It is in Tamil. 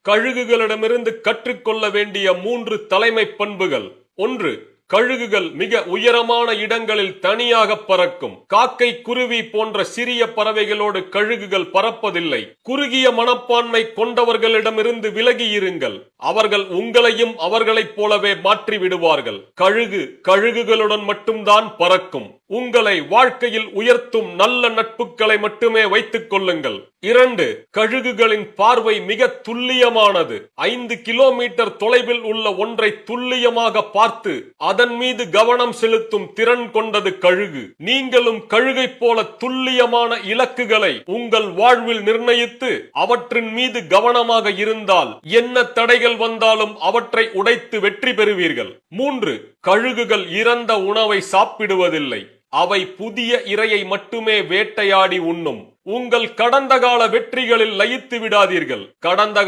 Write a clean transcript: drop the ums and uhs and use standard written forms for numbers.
கழுகுகளிடமிருந்து கற்றுக்கொள்ள வேண்டிய 3 தலைமை பண்புகள். 1. கழுகுகள் மிக உயரமான இடங்களில் தனியாக பறக்கும். காக்கை, குருவி போன்ற சிறிய பறவைகளோடு கழுகுகள் பறப்பதில்லை. குறுகிய மனப்பான்மை கொண்டவர்களிடமிருந்து விலகி இருங்கள். அவர்கள் உங்களையும் அவர்களைப் போலவே மாற்றி விடுவார்கள். கழுகு கழுகுகளுடன் மட்டும்தான் பறக்கும். உங்களை வாழ்க்கையில் உயர்த்தும் நல்ல நட்புகளை மட்டுமே வைத்துக் கொள்ளுங்கள். 2. கழுகுகளின் பார்வை மிக துல்லியமானது. 5 கிலோமீட்டர் தொலைவில் உள்ள ஒன்றை துல்லியமாக பார்த்து அதன் மீது கவனம் செலுத்தும் திறன் கொண்டது கழுகு. நீங்களும் கழுகைப் போல துல்லியமான இலக்குகளை உங்கள் வாழ்வில் நிர்ணயித்து அவற்றின் மீது கவனமாக இருந்தால் என்ன தடைகள் வந்தாலும் அவற்றை உடைத்து வெற்றி பெறுவீர்கள். 3. கழுகுகள் இறந்த உணவை சாப்பிடுவதில்லை. அவை புதிய இரையை மட்டுமே வேட்டையாடி உண்ணும். உங்கள் கடந்த கால வெற்றிகளில் லயித்து விடாதீர்கள். கடந்த